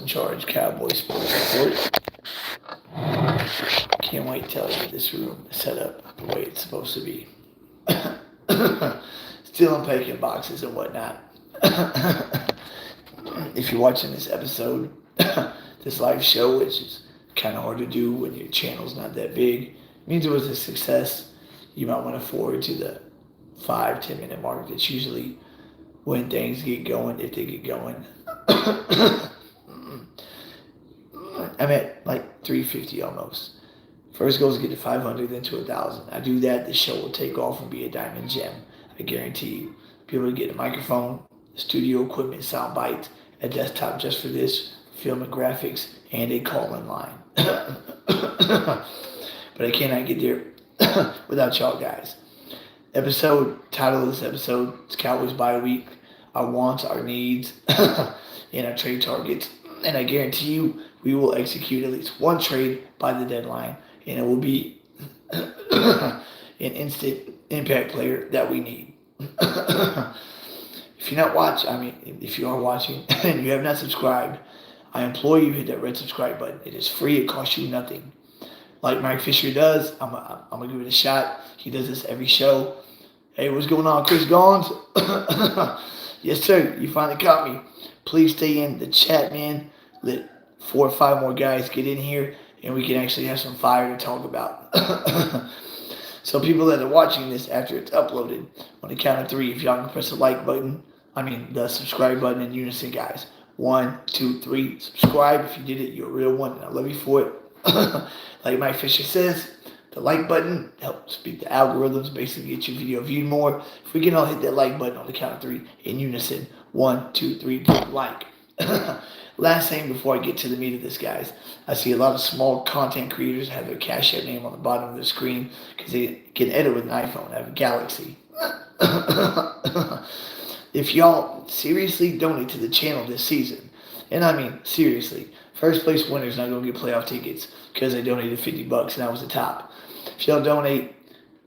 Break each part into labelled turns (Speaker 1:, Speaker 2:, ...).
Speaker 1: in charge, Cowboys Sports Report. Can't wait till I get this room set up the way it's supposed to be. Still unpacking boxes and whatnot. If you're watching this episode, this live show, which is kind of hard to do when your channel's not that big, means it was a success. You might want to forward to the 5-10 minute mark. That's usually when things get going, if they get going. I'm at like 350 almost. First goal is to get to 500, then to 1,000. I do that, the show will take off and be a diamond gem. I guarantee you. Be able to get a microphone, studio equipment, sound bites, a desktop just for this, film and graphics, and a call-in line. But I cannot get there without y'all guys. Title of this episode is Cowboys Bye Week, our wants, our needs, and our trade targets. And I guarantee you, we will execute at least one trade by the deadline, and it will be an instant impact player that we need. If you're not watching, if you are watching and you have not subscribed, I implore you hit that red subscribe button. It is free. It costs you nothing. Like Mike Fisher does, I'm gonna give it a shot. He does this every show. Hey, what's going on, Chris Gons? Yes, sir. You finally caught me. Please stay in the chat, man. Let 4 or 5 more guys get in here, and we can actually have some fire to talk about. So people that are watching this after it's uploaded, on the count of 3, if y'all can press the like button, the subscribe button in unison, guys. 1, 2, 3, subscribe. If you did it, you're a real one, and I love you for it. Like Mike Fisher says, the like button helps beat the algorithms, basically get your video viewed more. If we can all hit that like button on the count of 3 in unison, 1, 2, 3, like. Last thing before I get to the meat of this, guys, I see a lot of small content creators have their Cash App name on the bottom of their screen because they can edit with an iPhone. I have a Galaxy. If y'all seriously donate to the channel this season, and seriously, first place winner's not going to get playoff tickets because they donated $50 and that was the top. If y'all donate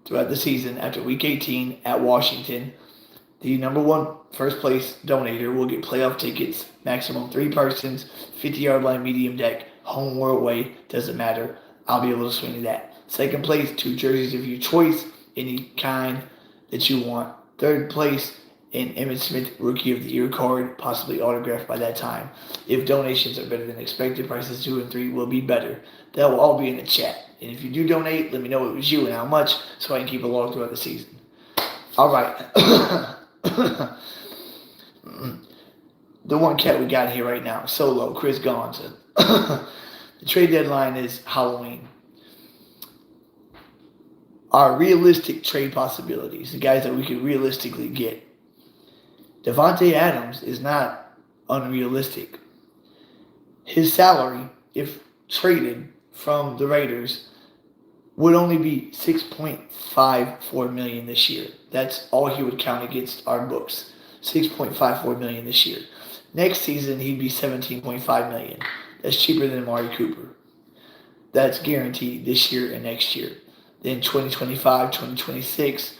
Speaker 1: throughout the season after week 18 at Washington, the number 1 first place donator will get playoff tickets, maximum 3 persons, 50-yard line, medium deck, home or away, doesn't matter. I'll be able to swing to that. Second place, 2 jerseys of your choice, any kind that you want. Third place, an Emmitt Smith Rookie of the Year card, possibly autographed by that time. If donations are better than expected, prices 2 and 3 will be better. That will all be in the chat. And if you do donate, let me know it was you and how much so I can keep a log throughout the season. All right. The one cat we got here right now, solo, Chris Gonza. The trade deadline is Halloween. Our realistic trade possibilities, the guys that we could realistically get. Davante Adams is not unrealistic. His salary, if traded from the Raiders, would only be $6.54 million this year. That's all he would count against our books. $6.54 million this year. Next season, he'd be $17.5 million. That's cheaper than Amari Cooper. That's guaranteed this year and next year. Then 2025, 2026,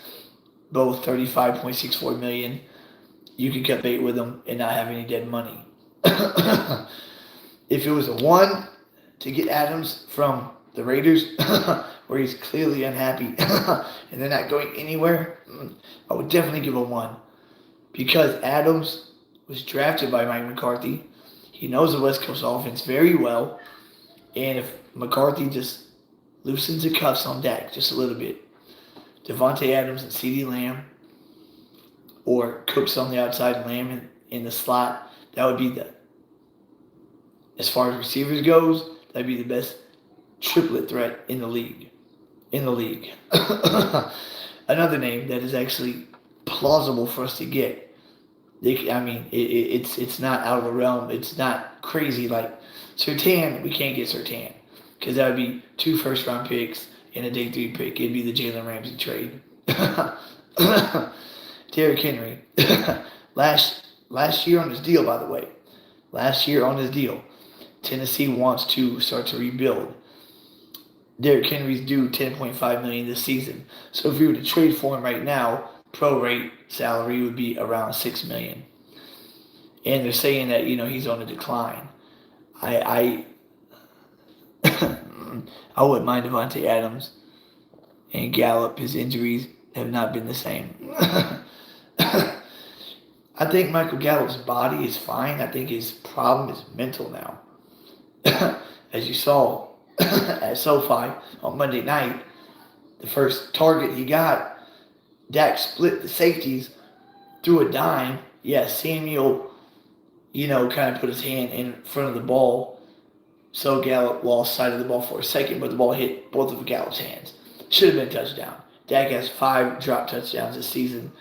Speaker 1: both $35.64 million. You could cut bait with them and not have any dead money. If it was a 1 to get Adams from the Raiders, where he's clearly unhappy and they're not going anywhere, I would definitely give a 1. Because Adams was drafted by Mike McCarthy. He knows the West Coast offense very well. And if McCarthy just loosens the cuffs on Dak just a little bit, Davante Adams and CeeDee Lamb, or Cooks on the outside, Lamb in the slot, that would be as far as receivers goes, that'd be the best triplet threat in the league. Another name that is actually plausible for us to get. It's not out of the realm. It's not crazy like Surtain. We can't get Surtain because that would be 2 first-round picks and a day 3 pick. It'd be the Jalen Ramsey trade. Derrick Henry. Last year on his deal, by the way. Tennessee wants to start to rebuild. Derrick Henry's due $10.5 million this season. So if we were to trade for him right now, pro-rate salary would be around $6 million. And they're saying that, he's on a decline. I I wouldn't mind Devontae Adams and Gallup. His injuries have not been the same. I think Michael Gallup's body is fine. I think his problem is mental now. As you saw at SoFi on Monday night, the first target he got, Dak split the safeties, threw a dime. Yeah, Samuel, kind of put his hand in front of the ball. So Gallup lost sight of the ball for a second, but the ball hit both of Gallup's hands. Should have been a touchdown. Dak has 5 drop touchdowns this season,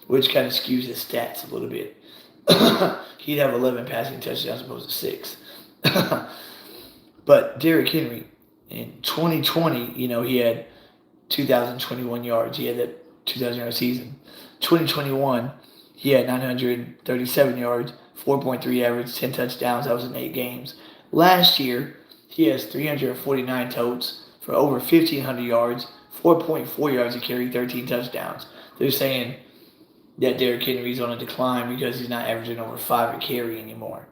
Speaker 1: which kind of skews his stats a little bit. He'd have 11 passing touchdowns opposed to 6. But Derrick Henry, in 2020, he had 2,021 yards. He had that 2,000-yard season. 2021, he had 937 yards, 4.3 average, 10 touchdowns. That was in 8 games. Last year, he has 349 totes for over 1,500 yards, 4.4 yards a carry, 13 touchdowns. They're saying that Derrick Henry's on a decline because he's not averaging over 5 a carry anymore.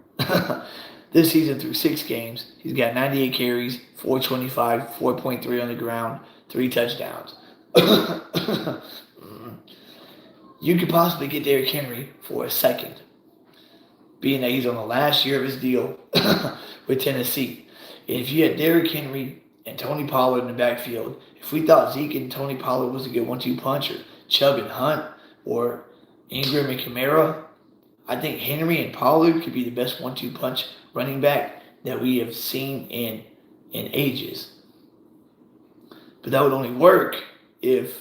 Speaker 1: This season, through 6 games, he's got 98 carries, 425, 4.3 on the ground, 3 touchdowns. You could possibly get Derrick Henry for a second, being that he's on the last year of his deal with Tennessee. And if you had Derrick Henry and Tony Pollard in the backfield, if we thought Zeke and Tony Pollard was a good 1-2 punch, or Chubb and Hunt, or Ingram and Kamara, I think Henry and Pollard could be the best 1-2 punch running back that we have seen in ages. But that would only work if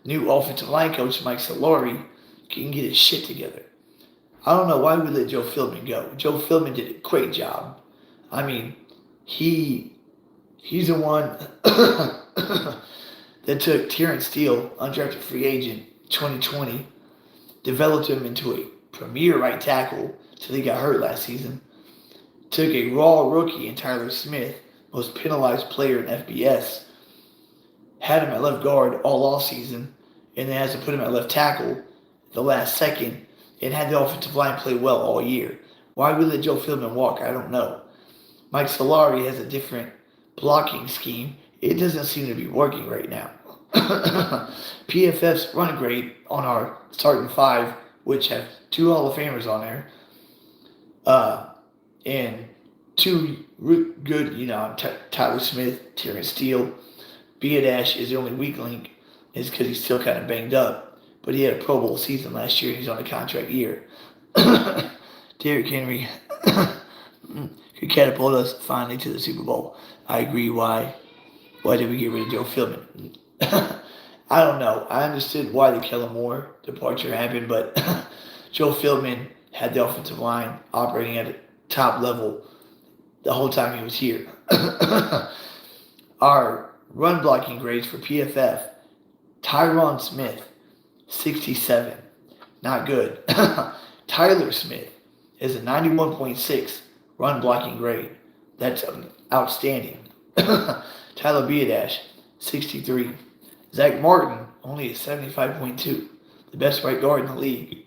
Speaker 1: new offensive line coach Mike Solari can get his shit together. I don't know why we let Joe Philbin go. Joe Philbin did a great job. I mean, he's the one that took Terrence Steele, undrafted free agent, 2020, developed him into a premier right tackle till he got hurt last season. Took a raw rookie in Tyler Smith, most penalized player in FBS, had him at left guard all offseason, and then has to put him at left tackle the last second, and had the offensive line play well all year. Why we let Joe Philbin walk, I don't know. Mike Solari has a different blocking scheme. It doesn't seem to be working right now. PFF's run grade on our starting 5, which have 2 Hall of Famers on there, and 2 good, Tyler Smith, Terrence Steele. Biadash is the only weak link, is because he's still kind of banged up. But he had a Pro Bowl season last year, and he's on a contract year. Derrick Henry could catapult us finally to the Super Bowl. I agree. Why did we get rid of Joe Philbin? I don't know. I understood why the Kellen Moore departure happened, but Joe Philbin had the offensive line operating at a top level the whole time he was here. Our run blocking grades for PFF, Tyron Smith, 67. Not good. Tyler Smith is a 91.6 run blocking grade. That's outstanding. Tyler Biadash, 63. Zach Martin, only a 75.2. The best right guard in the league,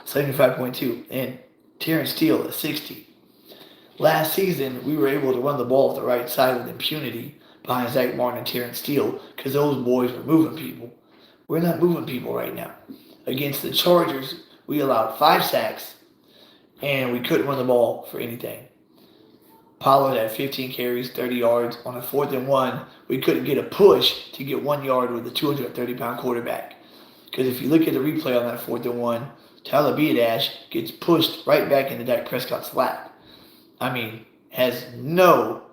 Speaker 1: 75.2. And Terrence Steele, a 60. Last season, we were able to run the ball off the right side with impunity behind Zach Martin and Terrence Steele because those boys were moving people. We're not moving people right now. Against the Chargers, we allowed 5 sacks, and we couldn't run the ball for anything. Pollard had 15 carries, 30 yards. On a 4th and 1, we couldn't get a push to get 1 yard with a 230-pound quarterback. Because if you look at the replay on that 4th and 1, Tyler Biadash gets pushed right back into Dak Prescott's lap. I mean, has no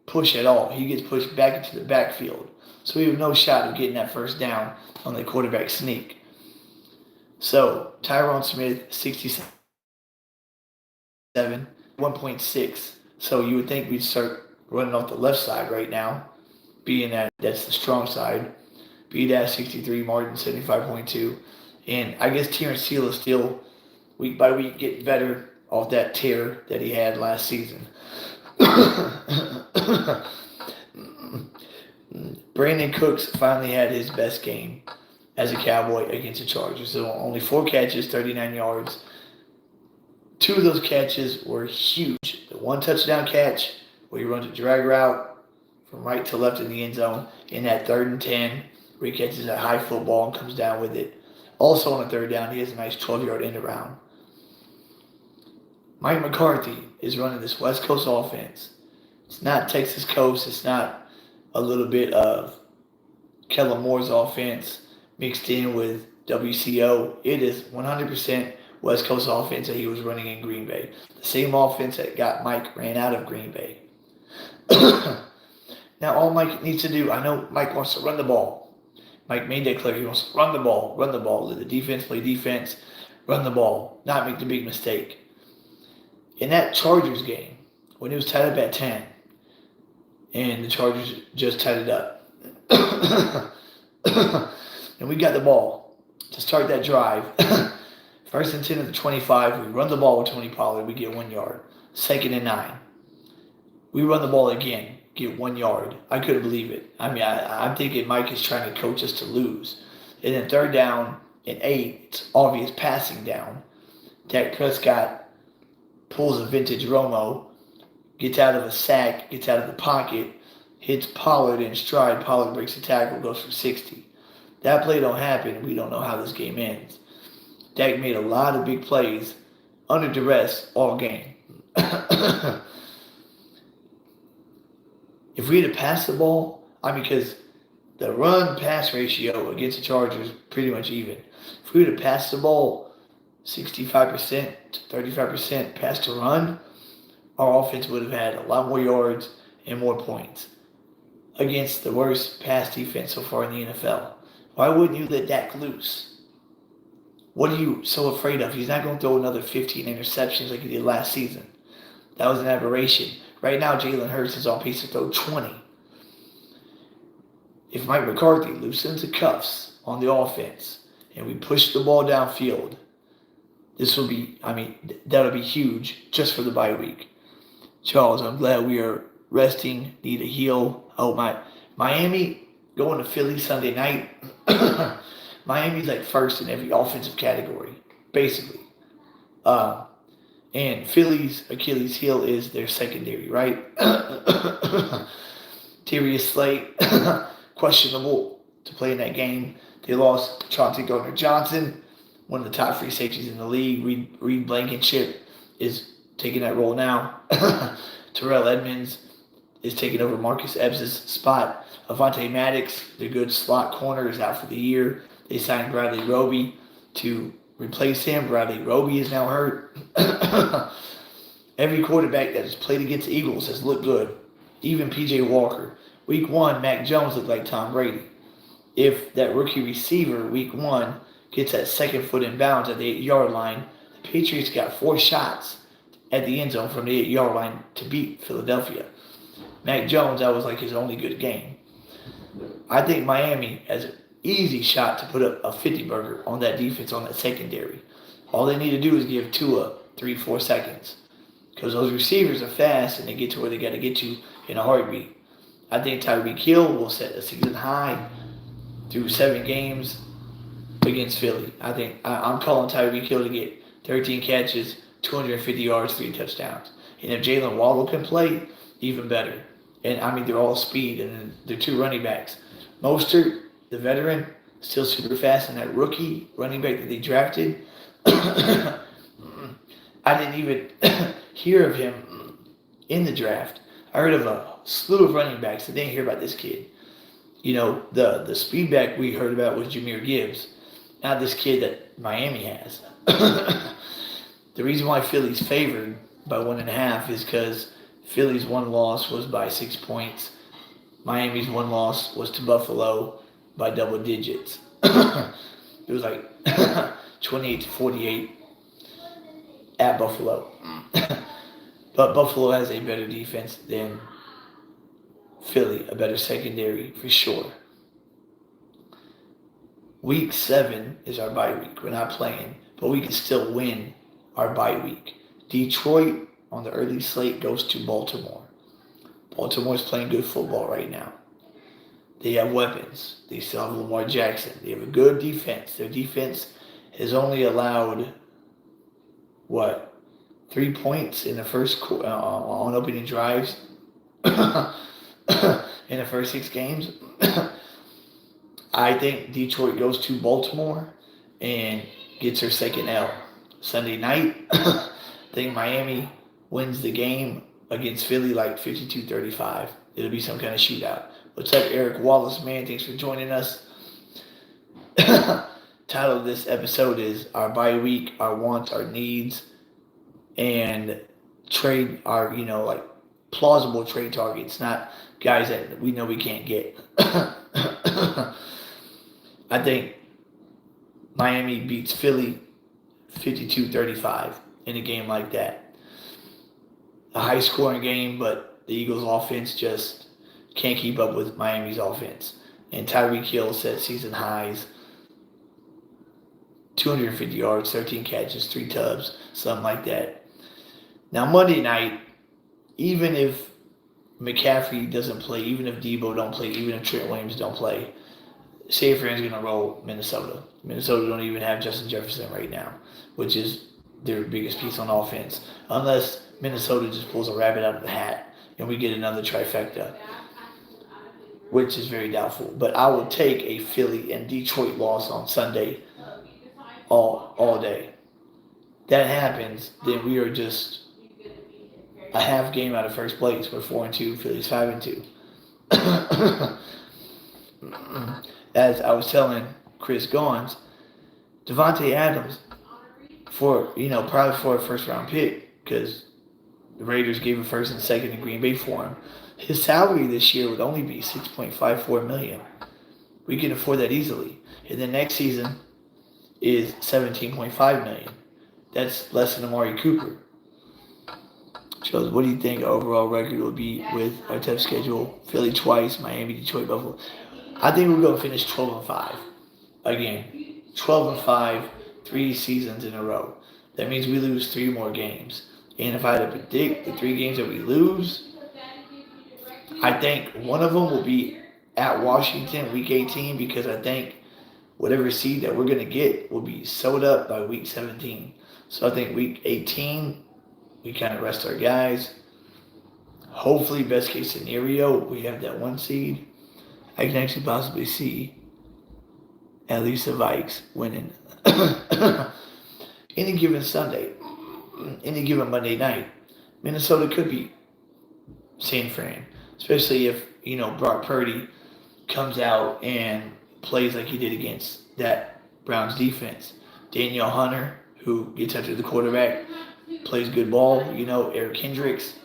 Speaker 1: push at all. He gets pushed back into the backfield. So we have no shot of getting that first down on the quarterback sneak. So, Tyron Smith, 67, 1.6. So you would think we'd start running off the left side right now, being that that's the strong side. B-Dash 63, Martin 75.2. And I guess Terrence Steele is still, week by week, getting better off that tear that he had last season. Brandon Cooks finally had his best game as a Cowboy against the Chargers. So only 4 catches, 39 yards. Two of those catches were huge. The one touchdown catch where he runs a drag route from right to left in the end zone in that 3rd and 10, where he catches that high football and comes down with it. Also on a 3rd down, he has a nice 12-yard end around. Mike McCarthy is running this West Coast offense. It's not Texas Coast. It's not a little bit of Kellen Moore's offense mixed in with WCO. It is 100% West Coast offense that he was running in Green Bay. The same offense that got Mike ran out of Green Bay. Now, all Mike needs to do, I know Mike wants to run the ball. Mike made that clear. He wants to run the ball. Let the defense play defense. Run the ball. Not make the big mistake. In that Chargers game, when it was tied up at 10, and the Chargers just tied it up, and we got the ball to start that drive. 1st and 10 at the 25, we run the ball with Tony Pollard, we get 1 yard. 2nd and 9, we run the ball again, get 1 yard. I couldn't believe it. I mean, I'm thinking Mike is trying to coach us to lose. And then 3rd down and 8, it's obvious passing down. Dak Prescott pulls a vintage Romo, gets out of a sack, gets out of the pocket, hits Pollard in stride. Pollard breaks the tackle, goes for 60. That play don't happen, and we don't know how this game ends. Dak made a lot of big plays under duress all game. If we had to pass the ball, because the run-pass ratio against the Chargers pretty much even. If we had to pass the ball 65% to 35% pass to run, our offense would have had a lot more yards and more points against the worst pass defense so far in the NFL. Why wouldn't you let Dak loose? What are you so afraid of? He's not going to throw another 15 interceptions like he did last season. That was an aberration. Right now, Jalen Hurts is on pace to throw 20. If Mike McCarthy loosens the cuffs on the offense and we push the ball downfield, this will be, that'll be huge just for the bye week. Charles, I'm glad we are resting, need a heal. Oh, Miami going to Philly Sunday night. Miami's like first in every offensive category, basically. And Philly's Achilles heel is their secondary, right? Darius Slate, questionable to play in that game. They lost Chauncey Gardner-Johnson, one of the top free safeties in the league. Reed Blankenship is taking that role now. Terrell Edmonds is taking over Marcus Epps' spot. Avonte Maddox, the good slot corner, is out for the year. They signed Bradley Roby to replace him. Bradley Roby is now hurt. Every quarterback that has played against the Eagles has looked good. Even P.J. Walker. Week 1, Mac Jones looked like Tom Brady. If that rookie receiver, week 1, gets that second foot in bounds at the 8-yard line, the Patriots got 4 shots at the end zone from the 8-yard line to beat Philadelphia. Mac Jones, that was like his only good game. I think Miami has an easy shot to put up a 50-burger on that defense, on that secondary. All they need to do is give Tua 3-4 seconds. Because those receivers are fast and they get to where they got to get to in a heartbeat. I think Tyreek Hill will set a season high through 7 games against Philly. I'm calling Tyreek Hill to get 13 catches, 250 yards, 3 touchdowns. And if Jalen Waddle can play, even better. And they're all speed, and they're 2 running backs. Mostert, the veteran, still super fast, and that rookie running back that they drafted, I didn't even hear of him in the draft. I heard of a slew of running backs. I didn't hear about this kid. The speed back we heard about was Jahmyr Gibbs, not this kid that Miami has. The reason why Philly's favored by 1.5 is because Philly's 1 loss was by 6 points. Miami's 1 loss was to Buffalo by double digits. It was like 28-48 at Buffalo. But Buffalo has a better defense than Philly, a better secondary for sure. Week 7 is our bye week. We're not playing, but we can still win our bye week. Detroit on the early slate goes to Baltimore. Baltimore's playing good football right now. They have weapons. They still have Lamar Jackson. They have a good defense. Their defense has only allowed, 3 points in the first on opening drives in the first 6 games. I think Detroit goes to Baltimore and gets her second L. Sunday night, I think Miami wins the game against Philly like 52-35. It'll be some kind of shootout. What's up, Eric Wallace, man? Thanks for joining us. Title of this episode is Our Bye Week, Our Wants, Our Needs, and trade our, like plausible trade targets, not guys that we know we can't get. I think Miami beats Philly 52-35 in a game like that. A high scoring game, but the Eagles offense just can't keep up with Miami's offense. And Tyreek Hill set season highs, 250 yards, 13 catches, 3 tubs, something like that. Now Monday night, even if McCaffrey doesn't play, even if Debo don't play, even if Trent Williams don't play, San Fran's going to roll Minnesota. Minnesota don't even have Justin Jefferson right now, which is their biggest piece on offense. Unless Minnesota just pulls a rabbit out of the hat and we get another trifecta, which is very doubtful. But I will take a Philly and Detroit loss on Sunday all day. That happens, then we are just a half game out of first place. We're 4-2, Philly's 5-2. As I was telling Chris Gawns, Devontae Adams, probably for a first round pick, because the Raiders gave a first and second in Green Bay for him. His salary this year would only be $6.54 million. We can afford that easily. And then next season is $17.5 million. That's less than Amari Cooper. Shows, what do you think our overall record will be with our tough schedule? Philly twice, Miami, Detroit, Buffalo. I think we're going to finish 12-5. Again, 12-5, 3 seasons in a row. That means we lose 3 more games. And if I had to predict the 3 games that we lose, I think one of them will be at Washington week 18, because I think whatever seed that we're going to get will be sewed up by week 17. So I think week 18, we kind of rest our guys. Hopefully, best case scenario, we have that 1 seed. I can actually possibly see at least the Vikes winning any given Sunday, any given Monday night. Minnesota could beat San Fran, especially if, Brock Purdy comes out and plays like he did against that Browns defense. Danielle Hunter, who gets after the quarterback, plays good ball. Eric Hendricks,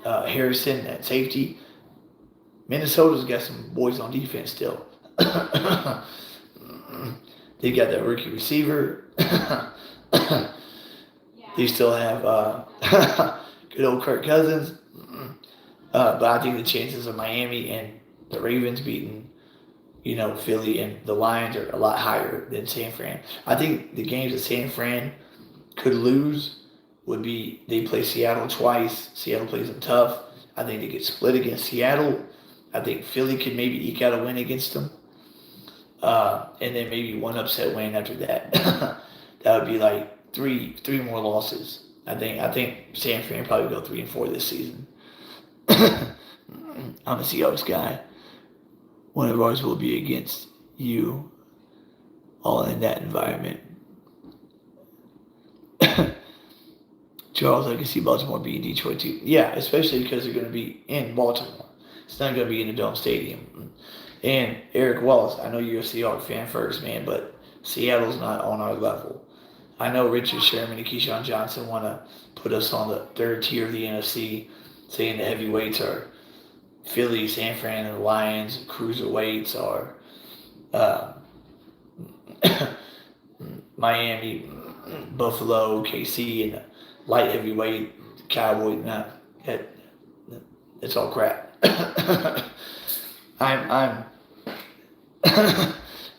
Speaker 1: Harrison at safety. Minnesota's got some boys on defense still. They got that rookie receiver. They still have good old Kirk Cousins. But I think the chances of Miami and the Ravens beating, Philly and the Lions are a lot higher than San Fran. I think the games that San Fran could lose would be they play Seattle twice. Seattle plays them tough. I think they get split against Seattle. I think Philly could maybe eke out a win against them. And then maybe one upset win after that. That would be like three more losses. I think San Fran probably go 3-4 this season. I'm a Seahawks guy. One of ours will be against you, all in that environment. Charles, I can see Baltimore beating Detroit too. Yeah, especially because they're going to be in Baltimore. It's not going to be in the Dome Stadium. And Eric Wallace, I know you're a Seahawks fan first, man, but Seattle's not on our level. I know Richard Sherman and Keyshawn Johnson want to put us on the 3rd tier of the NFC, saying the heavyweights are Philly, San Fran, and the Lions. Cruiserweights are Miami, Buffalo, KC, and light heavyweight Cowboys. It's all crap.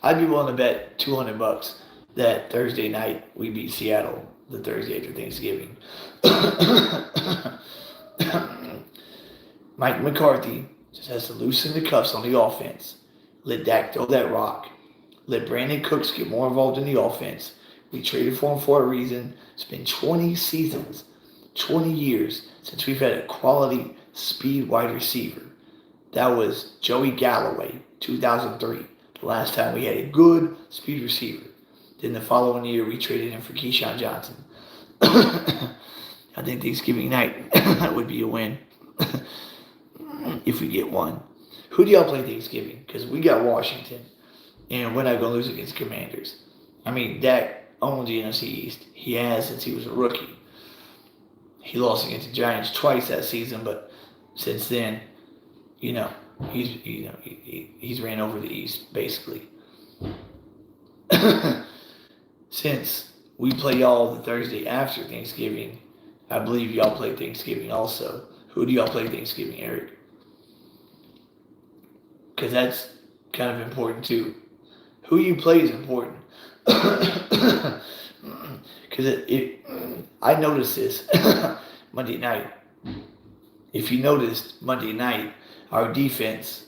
Speaker 1: I'd be willing to bet $200 that Thursday night we beat Seattle the Thursday after Thanksgiving. Mike McCarthy just has to loosen the cuffs on the offense. Let Dak throw that rock. Let Brandon Cooks get more involved in the offense. We traded for him for a reason. It's been 20 seasons, 20 years since we've had a quality speed wide receiver. That was Joey Galloway, 2003. The last time we had a good speed receiver. Then the following year, we traded him for Keyshawn Johnson. I think Thanksgiving night would be a win if we get one. Who do y'all play Thanksgiving? Because we got Washington, and we're not going to lose against the Commanders. I mean, Dak owns the NFC East. He has since he was a rookie. He lost against the Giants twice that season, but since then, he's ran over the East basically. Since we play y'all the Thursday after Thanksgiving, I believe y'all play Thanksgiving also. Who do y'all play Thanksgiving, Eric? Because that's kind of important too. Who you play is important. Because I noticed this Monday night. If you noticed Monday night, our defense,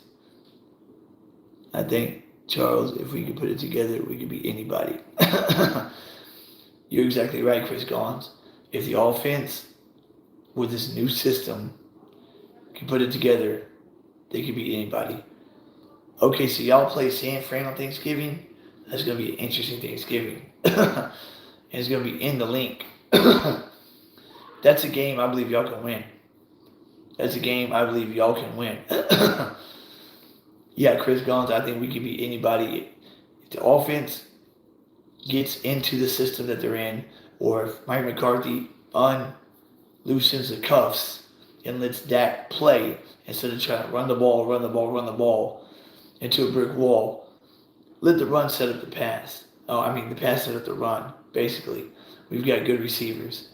Speaker 1: I think, Charles, if we could put it together, we could beat anybody. You're exactly right, Chris Gons. If the offense with this new system can put it together, they could beat anybody. Okay, so y'all play San Fran on Thanksgiving. That's going to be an interesting Thanksgiving. And it's going to be in the link. That's a game I believe y'all can win. That's a game I believe y'all can win. Yeah, Chris Gons, I think we can beat anybody. If the offense gets into the system that they're in, or if Mike McCarthy unloosens the cuffs and lets Dak play instead of trying to run the ball into a brick wall, let the run set up the pass. The pass set up the run, basically. We've got good receivers.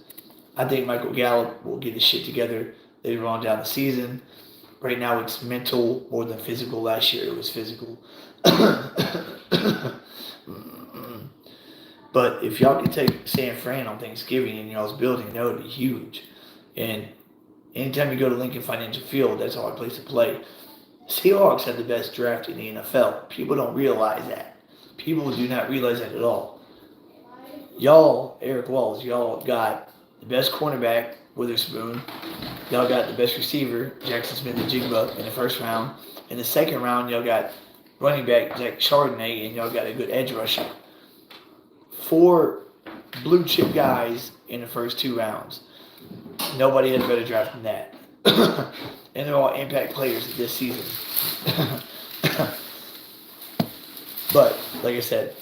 Speaker 1: I think Michael Gallup will get his shit together later on down the season. Right now it's mental more than physical. Last year it was physical. But if y'all could take San Fran on Thanksgiving in y'all's building, that would be huge. And anytime you go to Lincoln Financial Field, that's a hard place to play. Seahawks had the best draft in the NFL. People don't realize that. People do not realize that at all. Y'all, Eric Walls, y'all got the best cornerback, Witherspoon. Y'all got the best receiver, Jackson Smith-Njigba, in the first round. In the second round, y'all got running back, Jack Chardonnay, and y'all got a good edge rusher. 4 blue chip guys in the first 2 rounds. Nobody had a better draft than that. And they're all impact players this season. But, like I said,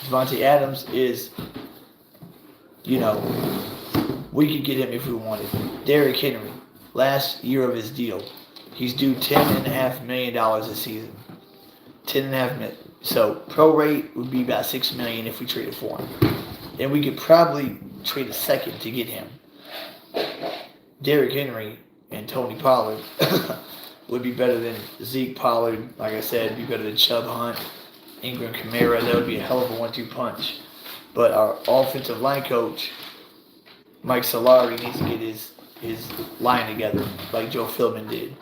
Speaker 1: Devontae Adams is, we could get him if we wanted. Derrick Henry, last year of his deal, he's due $10.5 million this season. $10.5 million. So pro rate would be about $6 million if we traded for him. And we could probably trade a second to get him. Derrick Henry and Tony Pollard would be better than Zeke Pollard. Like I said, be better than Chubb Hunt, Ingram Kamara. That would be a hell of a 1-2 punch. But our offensive line coach, Mike Solari, needs to get his line together like Joe Philbin did.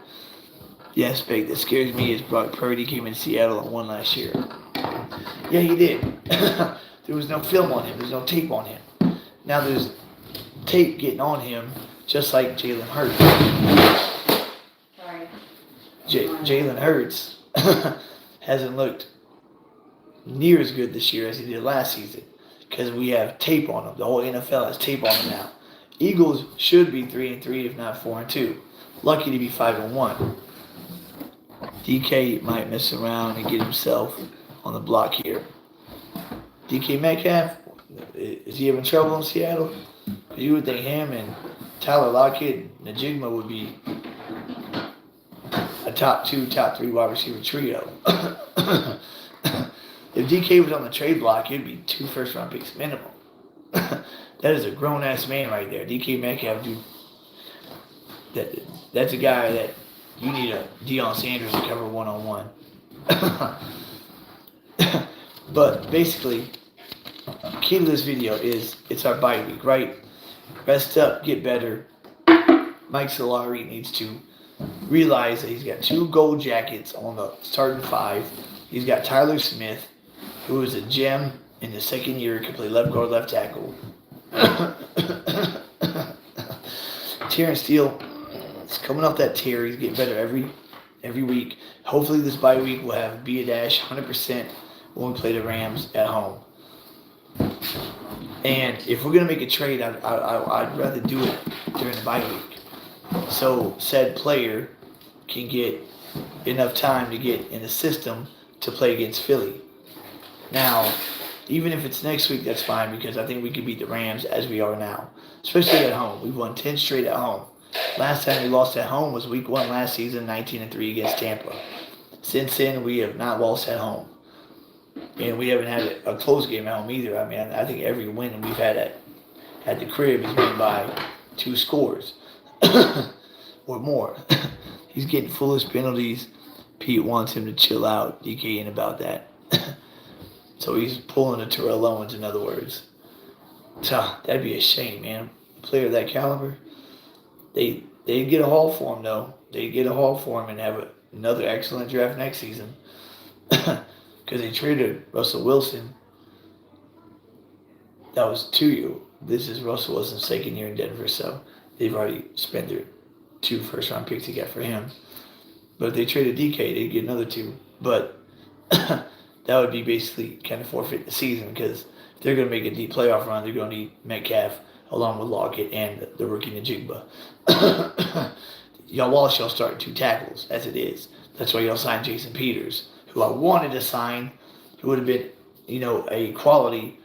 Speaker 1: The aspect that scares me is Brock Purdy came in Seattle and won last year. Yeah, he did. There was no film on him. There's no tape on him. Now there's tape getting on him, just like Jalen Hurts.
Speaker 2: Sorry.
Speaker 1: Jalen Hurts hasn't looked near as good this year as he did last season because we have tape on him. The whole NFL has tape on him now. Eagles should be 3-3, if not 4-2. Lucky to be 5-1. DK might mess around and get himself on the block here. DK Metcalf, is he having trouble in Seattle? You would think him and Tyler Lockett, Njigba would be a top 2, top 3 wide receiver trio. If DK was on the trade block, it'd be 2 first-round picks minimum. That is a grown-ass man right there. DK Metcalf, dude. That's a guy that you need a Deion Sanders to cover one-on-one. But basically, the key to this video is it's our bye week, right? Rest up, get better. Mike Solari needs to realize that he's got 2 gold jackets on the starting 5. He's got Tyler Smith, who is a gem in the second year, can play left guard, left tackle. Terrence Steele is coming off that tear. He's getting better every week. Hopefully this bye week will have B dash 100% when we play the Rams at home. And if we're gonna make a trade, I'd rather do it during the bye week, so said player can get enough time to get in the system to play against Philly. Now, even if it's next week, that's fine because I think we can beat the Rams as we are now, especially at home. We've won 10 straight at home. Last time we lost at home was week 1 last season, 19-3 against Tampa. Since then, we have not lost at home. And we haven't had a close game at home either. I mean, I think every win we've had at the crib has been by 2 scores or more. He's getting foolish penalties. Pete wants him to chill out, DKing about that. So he's pulling a Terrell Owens, in other words. So that'd be a shame, man. A player of that caliber, they'd get a haul for him, though. They'd get a haul for him and have another excellent draft next season. Because they traded Russell Wilson. That was 2 years. This is Russell Wilson's second year in Denver, so they've already spent their 2 first-round picks they got for him. But if they traded DK, they'd get another 2. But that would be basically kind of forfeit the season because if they're going to make a deep playoff run, they're going to need Metcalf along with Lockett and the rookie Najigba. Y'all lost y'all starting 2 tackles, as it is. That's why y'all signed Jason Peters, who I wanted to sign, who would have been, a quality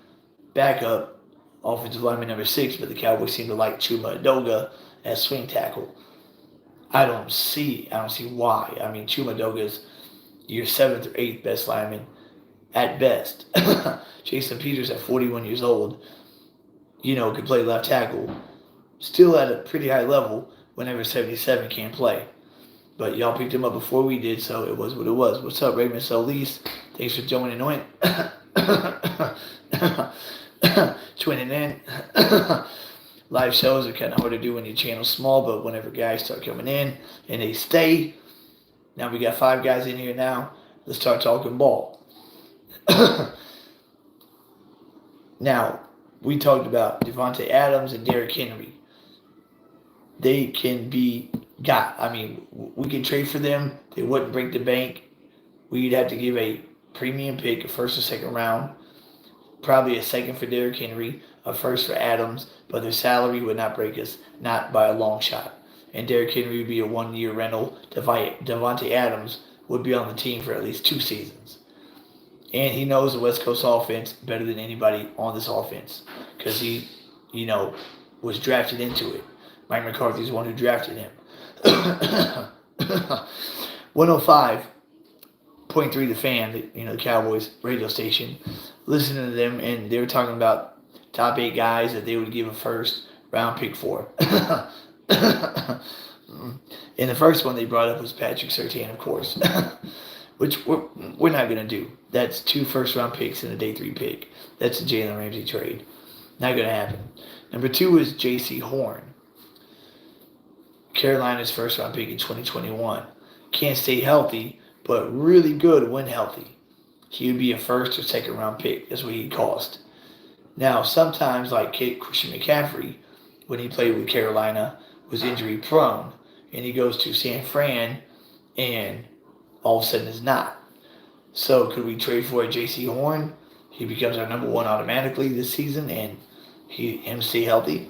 Speaker 1: backup offensive lineman number 6, but the Cowboys seem to like Chuma Edoga as swing tackle. I don't see why. I mean, Chuma Edoga's your 7th or 8th best lineman at best. Jason Peters at 41 years old, could play left tackle, still at a pretty high level whenever 77 can't play. But y'all picked him up before we did, so it was what it was. What's up, Raymond Solis? Thanks for joining in. Joining in. Live shows are kind of hard to do when your channel's small, but whenever guys start coming in and they stay, now we got 5 guys in here now. Let's start talking ball. Now, we talked about Devontae Adams and Derrick Henry. They can be got. I mean, we can trade for them. They wouldn't break the bank. We'd have to give a premium pick, a first or second round, probably a second for Derrick Henry, a first for Adams, but their salary would not break us, not by a long shot. And Derrick Henry would be a 1-year rental. Devontae Adams would be on the team for at least 2 seasons. And he knows the West Coast offense better than anybody on this offense because he, was drafted into it. Mike McCarthy's the one who drafted him. 105.3 The Fan, the Cowboys radio station, listening to them, and they were talking about top 8 guys that they would give a first round pick for. And the first one they brought up was Patrick Surtain, of course, which we're not going to do. That's 2 first round picks and a day 3 pick. That's the Jalen Ramsey trade. Not going to happen. Number 2 is J.C. Horn, Carolina's first round pick in 2021. Can't stay healthy, but really good when healthy. He would be a first or second round pick. That's what he'd cost. Now, sometimes, like Christian McCaffrey, when he played with Carolina, was injury prone, and he goes to San Fran, and all of a sudden is not. So, could we trade for a J.C. Horn? He becomes our number 1 automatically this season, and him stay healthy.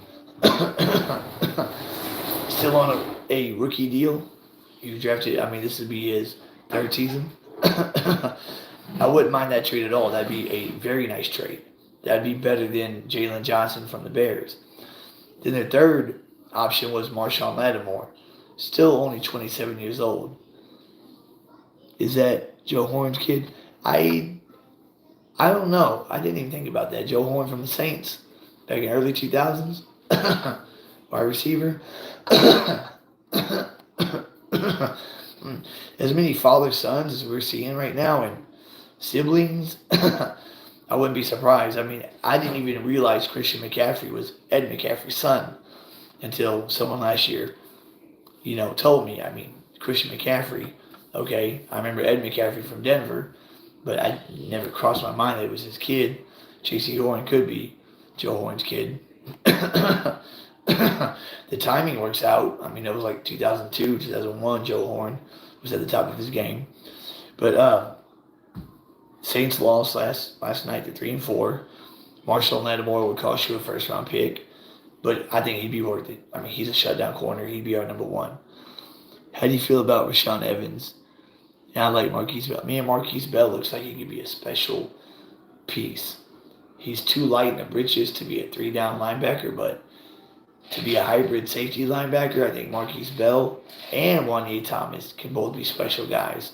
Speaker 1: Still on a rookie deal. He was drafted. I mean, this would be his 3rd season. I wouldn't mind that trade at all. That'd be a very nice trade. That'd be better than Jalen Johnson from the Bears. Then their 3rd option was Marshawn Lattimore, still only 27 years old. Is that Joe Horn's kid? I don't know. I didn't even think about that. Joe Horn from the Saints back in early 2000s. Wide receiver. As many father-sons as we're seeing right now and siblings, I wouldn't be surprised. I mean, I didn't even realize Christian McCaffrey was Ed McCaffrey's son until someone last year, told me. I mean, Christian McCaffrey, okay, I remember Ed McCaffrey from Denver, but I never crossed my mind that it was his kid. J.C. Horn could be Joe Horn's kid. The timing works out. I mean, it was like 2002, 2001. Joe Horn was at the top of his game. But Saints lost last night to 3-4. Marshall Lattimore would cost you a first round pick, but I think he'd be worth it. I mean, he's a shutdown corner. He'd be our number one. How do you feel about Rashaan Evans? And I like Marquise Bell. Me and Marquise Bell looks like he could be a special piece. He's too light in the britches to be a 3-down linebacker, but to be a hybrid safety linebacker, I think Marquise Bell and Wanye Thomas can both be special guys.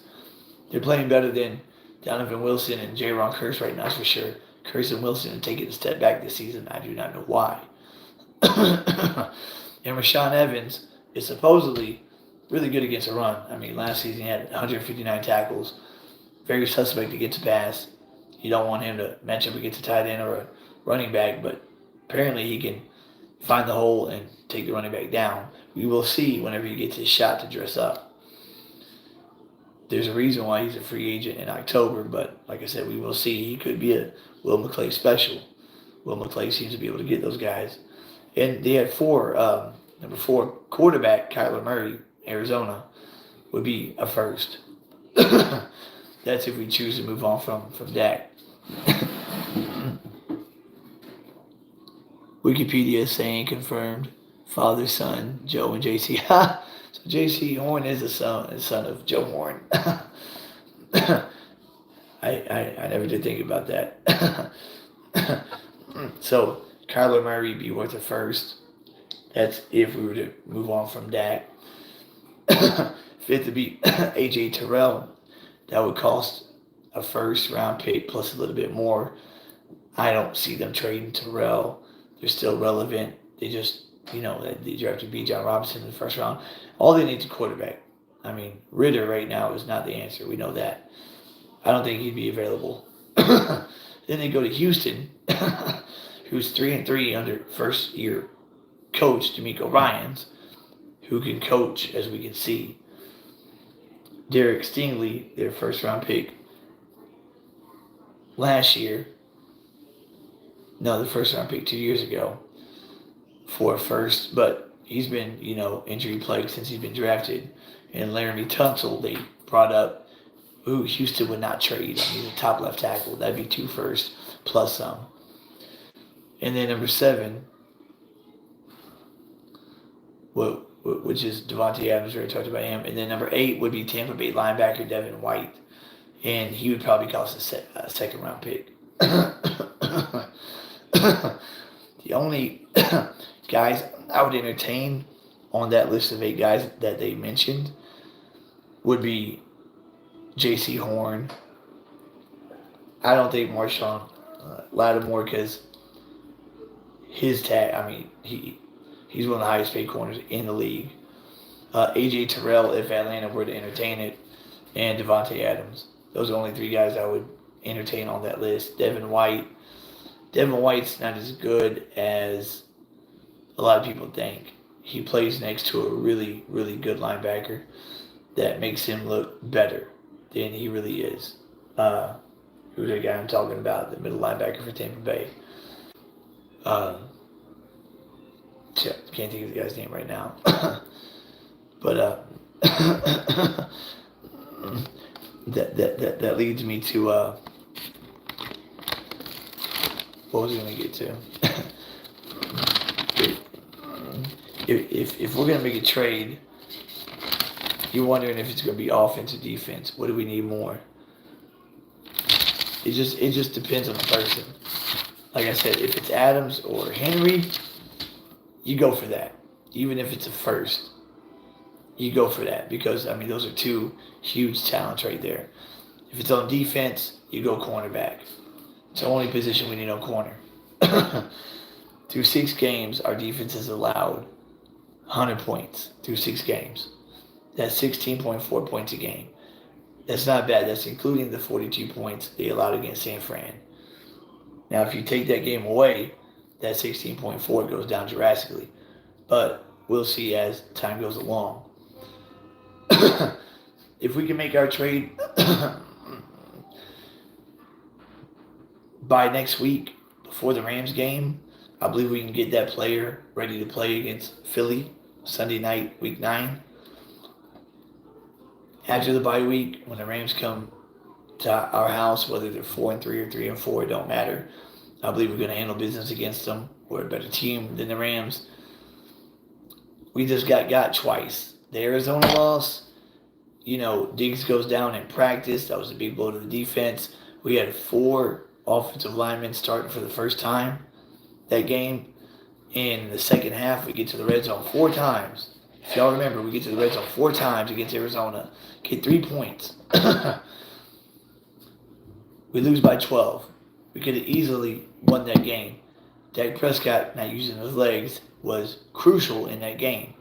Speaker 1: They're playing better than Donovan Wilson and Jaron Kearse right now, that's for sure. Kearse and Wilson are taking a step back this season. I do not know why. And Rashaan Evans is supposedly really good against the run. I mean, last season he had 159 tackles. Very suspect against the pass. You don't want him to match up against a tight end or a running back, but apparently he can find the hole and take the running back down. We will see whenever he gets his shot to dress up. There's a reason why he's a free agent in October, but like I said, we will see. He could be a Will McClay special. Will McClay seems to be able to get those guys. And they had number 4 quarterback, Kyler Murray, Arizona, would be a first. That's if we choose to move on from Dak. Wikipedia is saying confirmed. Father, son, Joe, and JC. So JC Horn is the son of Joe Horn. I never did think about that. So Kyler Murray be worth a first. That's if we were to move on from Dak. Fifth would be AJ Terrell. That would cost a first round pick plus a little bit more. I don't see them trading Terrell. They're still relevant. They just, they drafted B. John Robinson in the first round. All they need is a quarterback. I mean, Ritter right now is not the answer. We know that. I don't think he'd be available. Then they go to Houston, who's 3-3 under first year coach DeMeco Ryans, who can coach, as we can see. Derek Stingley, their first round pick last year. No, the first round pick 2 years ago for a first, but he's been, injury plagued since he's been drafted. And Laramie Tunsil, they brought up, who Houston would not trade. He's a top left tackle. That'd be 2 firsts plus some. And then number 7, which is Devontae Adams. We already talked about him. And then number 8 would be Tampa Bay linebacker Devin White. And he would probably cost a second round pick. The only guys I would entertain on that list of 8 guys that they mentioned would be J.C. Horn. I don't think Marshall Lattimore, because his he's one of the highest paid corners in the league. AJ Terrell, if Atlanta were to entertain it, and Devontae Adams. Those are the only 3 guys I would entertain on that list. Devin White's not as good as a lot of people think. He plays next to a really, really good linebacker that makes him look better than he really is. Who's the guy I'm talking about, the middle linebacker for Tampa Bay? Can't think of the guy's name right now. But that leads me to what was I going to get to? If we're going to make a trade, you're wondering if it's going to be offense or defense. What do we need more? It just depends on the person. Like I said, if it's Adams or Henry, you go for that. Even if it's a first, you go for that. Because, those are 2 huge talents right there. If it's on defense, you go cornerback. It's the only position we need no corner. Through 6 games, our defense has allowed 100 points through 6 games. That's 16.4 points a game. That's not bad. That's including the 42 points they allowed against San Fran. Now, if you take that game away, that 16.4 goes down drastically. But we'll see as time goes along. If we can make our trade by next week, before the Rams game, I believe we can get that player ready to play against Philly Sunday night, week 9. After the bye week, when the Rams come to our house, whether they're 4-3 or 3-4, it don't matter. I believe we're going to handle business against them. We're a better team than the Rams. We just got twice. The Arizona loss, Diggs goes down in practice. That was a big blow to the defense. We had 4 offensive linemen starting for the first time that game. In the second half, we get to the red zone 4 times. If y'all remember, we get to the red zone 4 times against Arizona, get 3 points. We lose by 12. We could have easily won that game. Dak Prescott not using his legs was crucial in that game.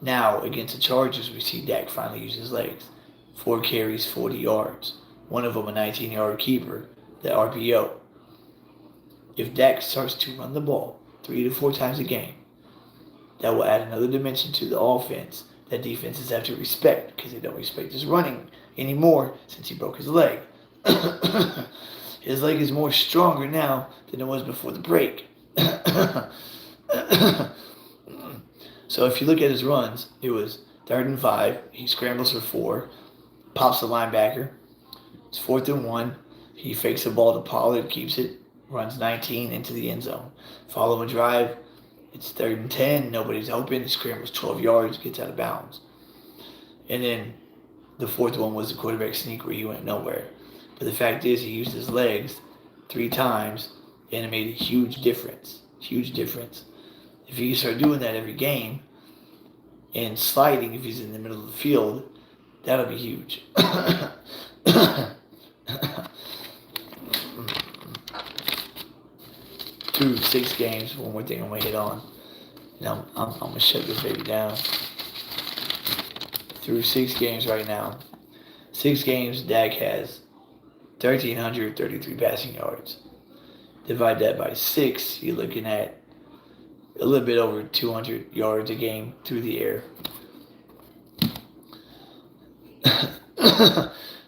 Speaker 1: Now, against the Chargers, we see Dak finally use his legs. 4 carries, 40 yards. One of them a 19-yard keeper, the RPO. If Dak starts to run the ball 3 to 4 times a game, that will add another dimension to the offense that defenses have to respect, because they don't respect his running anymore since he broke his leg. His leg is more stronger now than it was before the break. So if you look at his runs, it was 3rd and 5. He scrambles for 4, pops the linebacker. It's 4th and 1. He fakes the ball to Pollard, keeps it, runs 19 into the end zone. Follow a drive. It's 3rd and 10. Nobody's open. He scrambles 12 yards, gets out of bounds. And then the 4th one was the quarterback sneak where he went nowhere. But the fact is, he used his legs 3 times, and it made a huge difference. Huge difference. If he start doing that every game, and sliding if he's in the middle of the field, that'll be huge. Through 6 games, one more thing I'm going to hit on. Now, I'm going to shut this baby down. Through 6 games right now. 6 games, Dak has 1,333 passing yards. Divide that by 6, you're looking at a little bit over 200 yards a game through the air.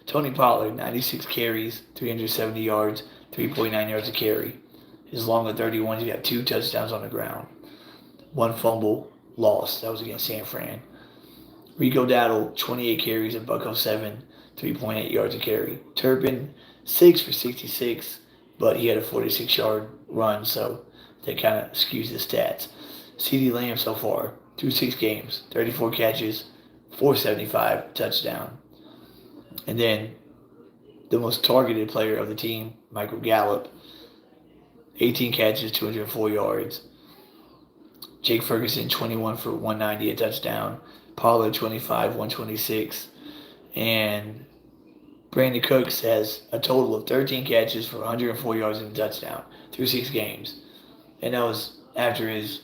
Speaker 1: Tony Pollard, 96 carries, 370 yards, 3.9 yards a carry. His long of 31, he got 2 touchdowns on the ground. 1 fumble lost. That was against San Fran. Rico Dowdle, 28 carries, a $107, 3.8 yards a carry. Turpin, 6 for 66, but he had a 46-yard run, so that kind of skews the stats. CeeDee Lamb so far, through 6 games, 34 catches, 475, touchdown. And then the most targeted player of the team, Michael Gallup, 18 catches, 204 yards. Jake Ferguson, 21 for 190, a touchdown. Pollard, 25, 126. And Brandon Cooks has a total of 13 catches for 104 yards and a touchdown through 6 games. And that was after his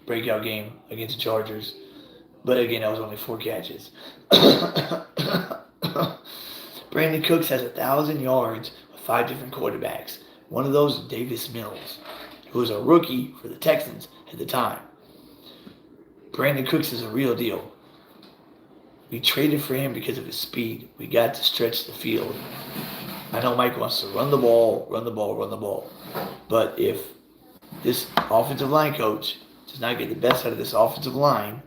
Speaker 1: breakout game against the Chargers. But again, that was only 4 catches. Brandon Cooks has 1,000 yards with 5 different quarterbacks. One of those is Davis Mills, who was a rookie for the Texans at the time. Brandon Cooks is a real deal. We traded for him because of his speed. We got to stretch the field. I know Mike wants to run the ball. But if this offensive line coach does not get the best out of this offensive line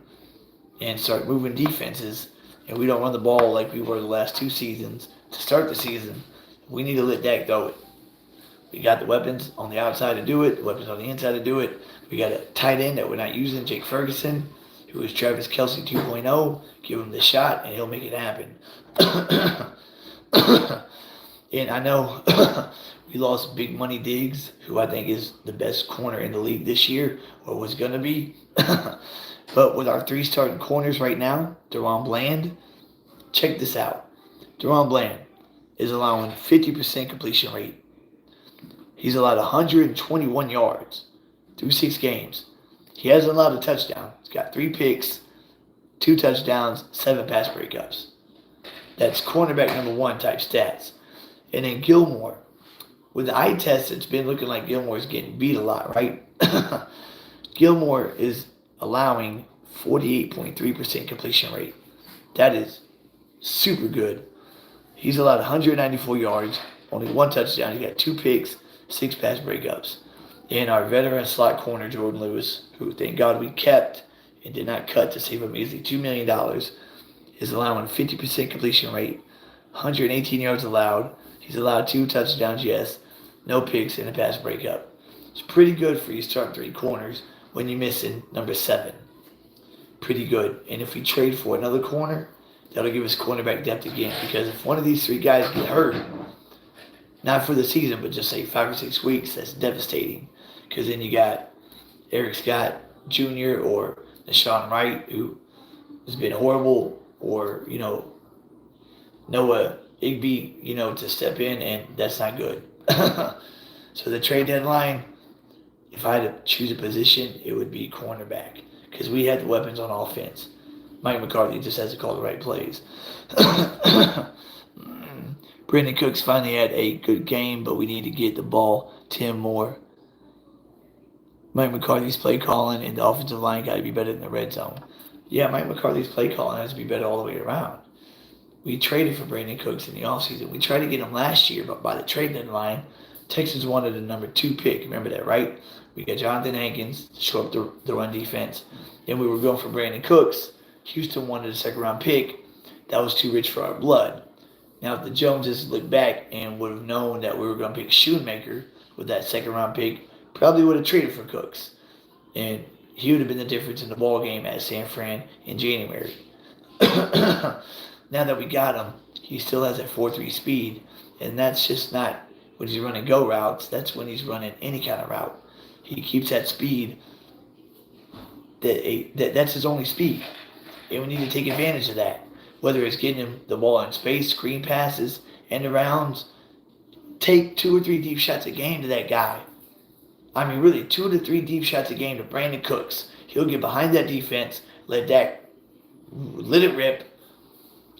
Speaker 1: and start moving defenses, and we don't run the ball like we were the last 2 seasons to start the season, we need to let Dak throw it. We got the weapons on the outside to do it, the weapons on the inside to do it. We got a tight end that we're not using, Jake Ferguson, who is Travis Kelce 2.0. Give him the shot, and he'll make it happen. And I know we lost Big Money Diggs, who I think is the best corner in the league this year, or was going to be. But with our 3 starting corners right now, DaRon Bland, check this out. DaRon Bland is allowing 50% completion rate. He's allowed 121 yards through 6 games. He hasn't allowed a touchdown. He's got 3 picks, 2 touchdowns, 7 pass breakups. That's cornerback number 1 type stats. And then Gilmore. With the eye test, it's been looking like Gilmore is getting beat a lot, right? Gilmore is allowing 48.3% completion rate. That is super good. He's allowed 194 yards, only 1 touchdown. He got 2 picks, 6 pass breakups. And our veteran slot corner, Jordan Lewis, who thank God we kept and did not cut to save a measly $2 million, is allowing a 50% completion rate, 118 yards allowed. He's allowed 2 touchdowns, yes, no picks, and a pass breakup. It's pretty good for you starting 3 corners when you're missing number 7. Pretty good. And if we trade for another corner, that'll give us cornerback depth again. Because if one of these 3 guys get hurt, not for the season, but just say 5 or 6 weeks, that's devastating. Because then you got Eric Scott Jr. or Deshaun Wright, who has been horrible, or, Noah Igby, to step in, and that's not good. So the trade deadline, if I had to choose a position, it would be cornerback. Because we had the weapons on offense. Mike McCarthy just has to call the right plays. Brandon Cooks finally had a good game, but we need to get the ball to him more. Mike McCarthy's play calling and the offensive line got to be better in the red zone. Yeah, Mike McCarthy's play calling has to be better all the way around. We traded for Brandon Cooks in the offseason. We tried to get him last year, but by the trade deadline, Texans wanted a number 2 pick. Remember that, right? We got Jonathan Hankins to show up the run defense. Then we were going for Brandon Cooks. Houston wanted a second-round pick. That was too rich for our blood. Now, if the Joneses looked back and would have known that we were going to pick Shoemaker with that second-round pick, probably would have traded for Cooks. And he would have been the difference in the ball game at San Fran in January. Now that we got him, he still has that 4.3 speed, and that's just not when he's running go routes. That's when he's running any kind of route. He keeps that speed. That's his only speed, and we need to take advantage of that. Whether it's getting him the ball in space, screen passes, end arounds, take 2 or 3 deep shots a game to that guy. I mean, really, 2 to 3 deep shots a game to Brandon Cooks. He'll get behind that defense, let it rip,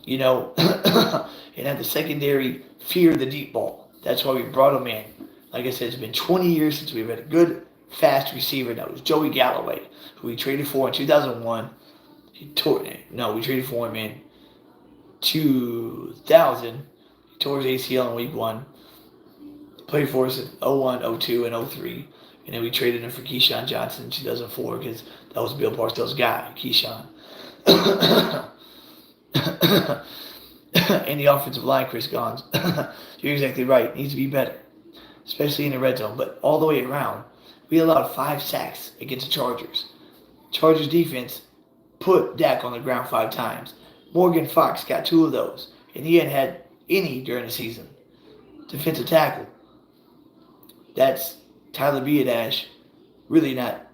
Speaker 1: and have the secondary fear the deep ball. That's why we brought him in. Like I said, it's been 20 years since we've had a good, fast receiver. That was Joey Galloway, who we traded for in 2001. We traded for him in 2000. He tore his ACL in week 1. Played for us in 01, 02, and 03. And then we traded him for Keyshawn Johnson in 2004 because that was Bill Parcells' guy, Keyshawn. And the offensive line, Chris Gons. You're exactly right. It needs to be better, especially in the red zone. But all the way around, we allowed 5 sacks against the Chargers. Chargers defense put Dak on the ground 5 times. Morgan Fox got 2 of those, and he hadn't had any during the season. Defensive tackle. That's Tyler Biadasz really not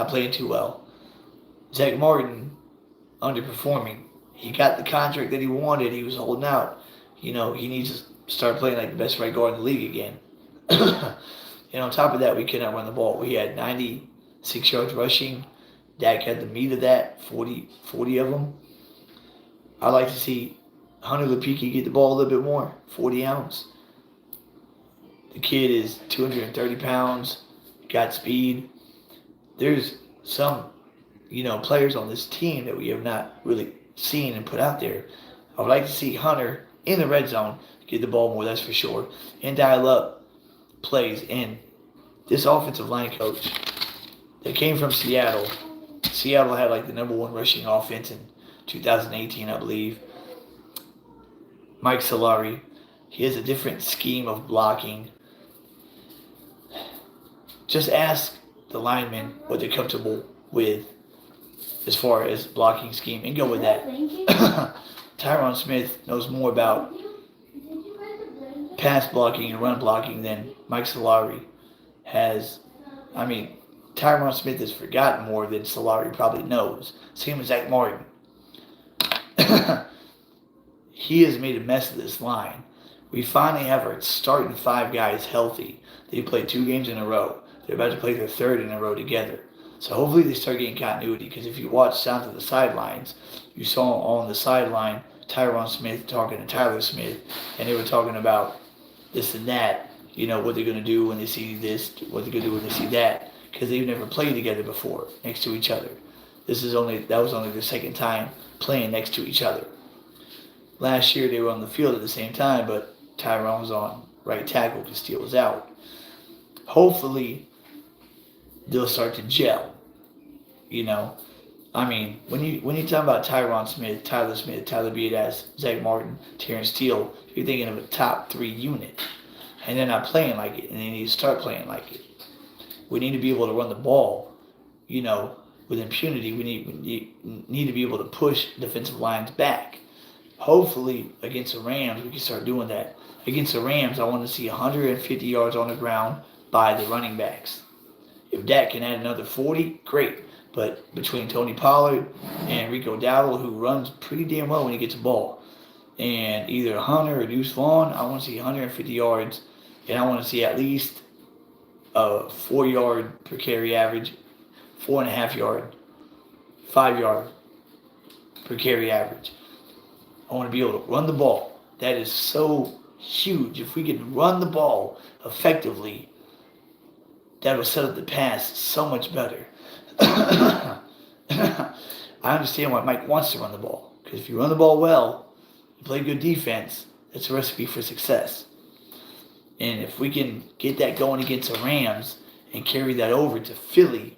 Speaker 1: playing too well. Zach Martin underperforming. He got the contract that he wanted. He was holding out. He needs to start playing like the best right guard in the league again. And on top of that, we could not run the ball. We had 96 yards rushing. Dak had the meat of that, 40 of them. I'd like to see Hunter Lupicki get the ball a little bit more, 40 ounce. The kid is 230 pounds, got speed. There's some, players on this team that we have not really seen and put out there. I would like to see Hunter in the red zone get the ball more, that's for sure, and dial up plays. And this offensive line coach that came from Seattle had like the number 1 rushing offense in 2018, I believe. Mike Solari, he has a different scheme of blocking. Just ask the linemen what they're comfortable with as far as blocking scheme and go with that. Tyron Smith knows more about pass blocking and run blocking than Mike Solari has. I mean, Tyron Smith has forgotten more than Solari probably knows. Same with Zach Martin. He has made a mess of this line. We finally have our starting 5 guys healthy. They played 2 games in a row. They're about to play their 3rd in a row together. So hopefully they start getting continuity, because if you watch down to the sidelines, you saw on the sideline Tyron Smith talking to Tyler Smith, and they were talking about this and that, what they're going to do when they see this, what they're going to do when they see that, because they've never played together before next to each other. That was only their 2nd time playing next to each other. Last year they were on the field at the same time, but Tyron was on right tackle because Steele was out. hopefully they'll start to gel. You know, I mean, when you talk about Tyron Smith, Tyler Biadasz, Zach Martin, Terrence Steele, you're thinking of a top 3 unit, and they're not playing like it, and they need to start playing like it. We need to be able to run the ball, you know, with impunity. We need to be able to push defensive lines back. Hopefully, against the Rams, we can start doing that. Against the Rams, I want to see 150 yards on the ground by the running backs. If Dak can add another 40, great. But between Tony Pollard and Rico Dowdle, who runs pretty damn well when he gets the ball, and either Hunter or Deuce Vaughn, I want to see 150 yards, and I want to see at least a 4-yard per carry average, 4.5 yard, 5-yard per carry average. I want to be able to run the ball. That is so huge. If we can run the ball effectively, that will set up the pass so much better. I understand why Mike wants to run the ball. Because if you run the ball well, you play good defense, that's a recipe for success. And if we can get that going against the Rams and carry that over to Philly,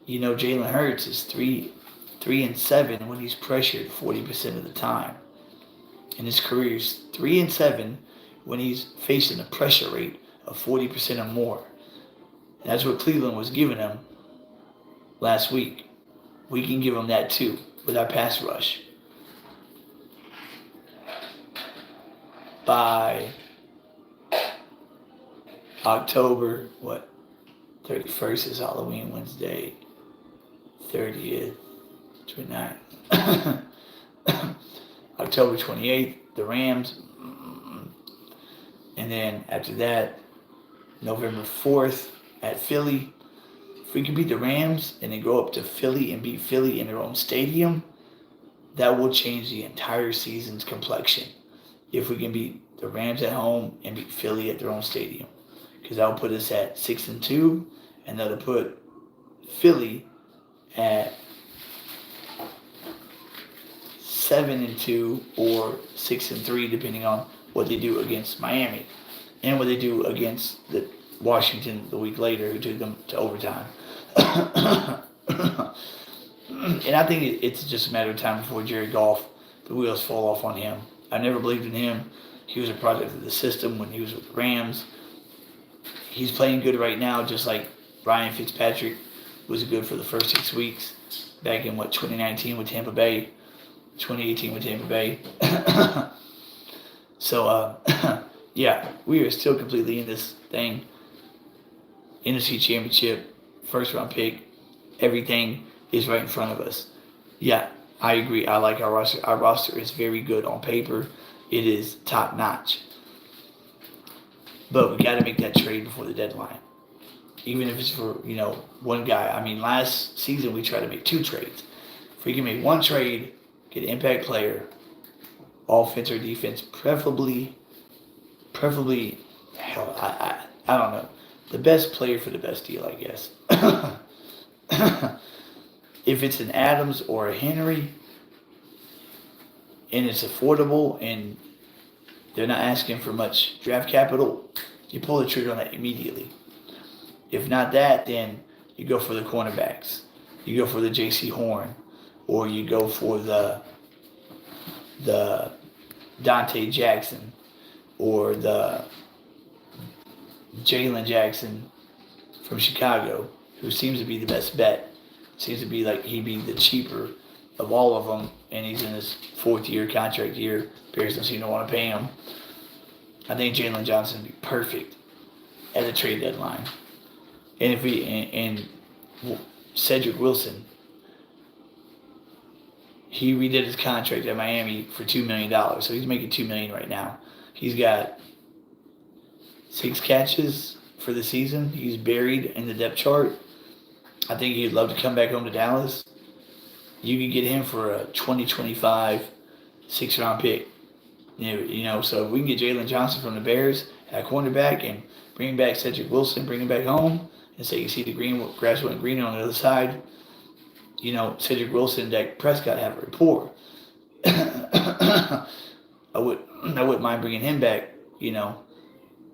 Speaker 1: you know, Jalen Hurts is 3-7 when he's pressured 40% of the time. In his career, he's 3-7 when he's facing a pressure rate of 40% or more. And that's what Cleveland was giving him last week. We can give him that too with our pass rush. By October, 31st is Halloween Wednesday, 30th, 29th. October 28th, the Rams. And then after that, November 4th at Philly. If we can beat the Rams and then go up to Philly and beat Philly in their own stadium, that will change the entire season's complexion. If we can beat the Rams at home and beat Philly at their own stadium. Because that will put us at 6-2, and that'll put Philly at 7-2 or 6-3, depending on what they do against Miami and what they do against the Washington the week later, who took them to overtime. And I think it's just a matter of time before Jared Goff, the wheels fall off on him. I never believed in him. He was a product of the system when he was with the Rams. He's playing good right now, just like Ryan Fitzpatrick was good for the first 6 weeks back in 2019 with Tampa Bay, 2018 with Tampa Bay. So yeah, we are still completely in this thing. NFC Championship, first round pick, everything is right in front of us. Yeah, I agree. I like our roster. Our roster is very good on paper. It is top notch. But we got to make that trade before the deadline. Even if it's for, one guy. I mean, last season we tried to make 2 trades. If we can make 1 trade, get an impact player, offense or defense, preferably, hell, I don't know. The best player for the best deal, I guess. If it's an Adams or a Henry, and it's affordable, and they're not asking for much draft capital, you pull the trigger on that immediately. If not that, then you go for the cornerbacks. You go for the J.C. Horn, or you go for the Dante Jackson, or the Jalen Jackson from Chicago, who seems to be the best bet. Seems to be like he'd be the cheaper of all of them, and he's in his 4th-year contract year. Bears don't seem to want to pay him. I think Jalen Johnson would be perfect at the trade deadline. And if and Cedric Wilson, he redid his contract at Miami for $2 million, so he's making $2 million right now. He's got 6 catches for the season. He's buried in the depth chart. I think he'd love to come back home to Dallas. You could get him for a 2025 6th-round pick. So if we can get Jalen Johnson from the Bears at cornerback and bring back Cedric Wilson, bring him back home, and say you see the grass went green on the other side, Cedric Wilson and Dak Prescott have a rapport. I wouldn't mind bringing him back,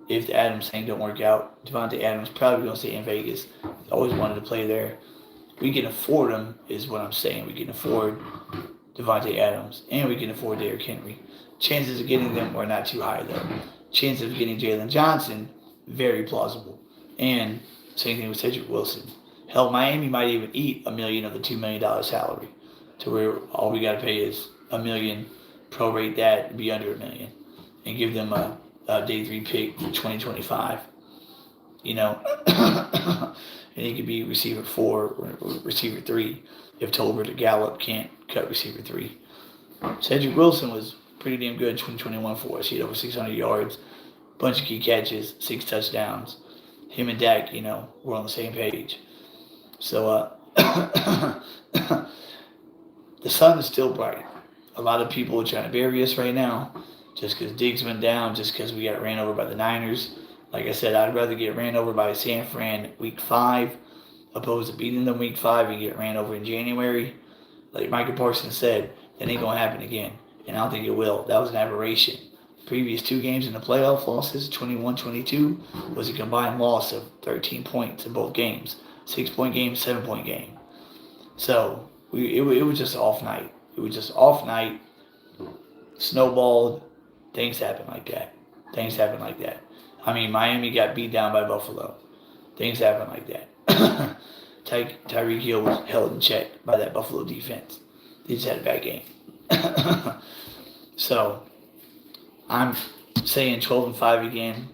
Speaker 1: if the Adams thing don't work out. Devontae Adams probably going to stay in Vegas. Always wanted to play there. We can afford him, is what I'm saying. We can afford Devontae Adams, and we can afford Derrick Henry. Chances of getting them are not too high, though. Chances of getting Jalen Johnson, very plausible. And same thing with Cedric Wilson. Hell, Miami might even eat $1 million of the $2 million salary, to where all we got to pay is $1 million, prorate that, be under $1 million, and give them a day 3 pick for 2025. You know, and he could be receiver 4 or receiver 3 if Tolbert or Gallup can't cut receiver 3. Cedric Wilson was pretty damn good in 2021 for us. He had over 600 yards, bunch of key catches, 6 touchdowns. Him and Dak, were on the same page. So the sun is still bright. A lot of people are trying to bury us right now just because Diggs went down, just because we got ran over by the Niners. Like I said, I'd rather get ran over by San Fran week 5 opposed to beating them week 5 and get ran over in January. Like Michael Parsons said, that ain't going to happen again. And I don't think it will. That was an aberration. Previous 2 games in the playoff losses, 21-22, was a combined loss of 13 points in both games. 6-point game, 7-point game. So it was just an off night. It was just off night. Snowballed. Things happen like that. I mean, Miami got beat down by Buffalo. Things happen like that. Tyreek Hill was held in check by that Buffalo defense. They just had a bad game. So I'm saying 12-5 again,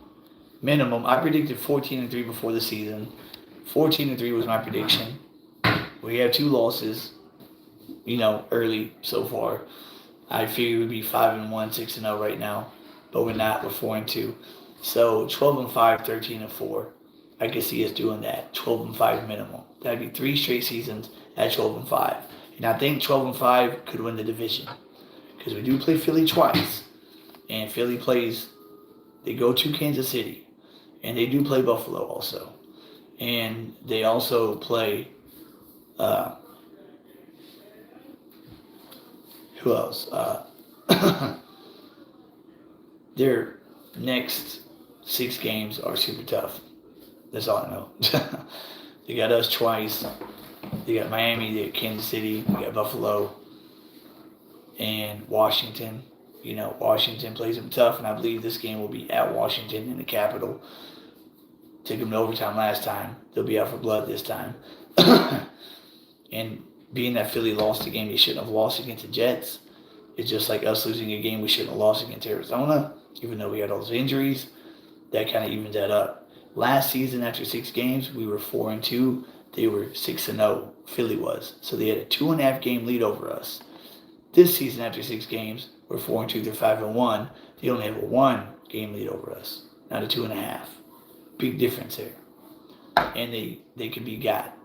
Speaker 1: minimum. I predicted 14-3 before the season. 14-3 was my prediction. We have 2 losses, early so far. I figured we'd be 5-1, 6-0 right now, but we're not. We're 4-2. So 12-5, 13-4. I could see us doing that. 12-5 minimum. That'd be 3 straight seasons at 12-5. And I think 12-5 could win the division because we do play Philly twice, and Philly they go to Kansas City, and they do play Buffalo also, and they also play who else? Their next 6 games are super tough. That's all I know. They got us twice. They got Miami, they got Kansas City, we got Buffalo, and Washington. Washington plays them tough, and I believe this game will be at Washington in the Capitol. Took them to overtime last time. They'll be out for blood this time. And being that Philly lost the game they shouldn't have lost against the Jets, it's just like us losing a game we shouldn't have lost against Arizona, even though we had all those injuries. That kind of evens that up. Last season, after 6 games, we were 4-2. They were 6-0. Philly was. So they had a 2.5 game lead over us. This season, after 6 games, we're 4-2. They're 5-1. They only have a 1 game lead over us, not a 2.5. Big difference there. And they can be got.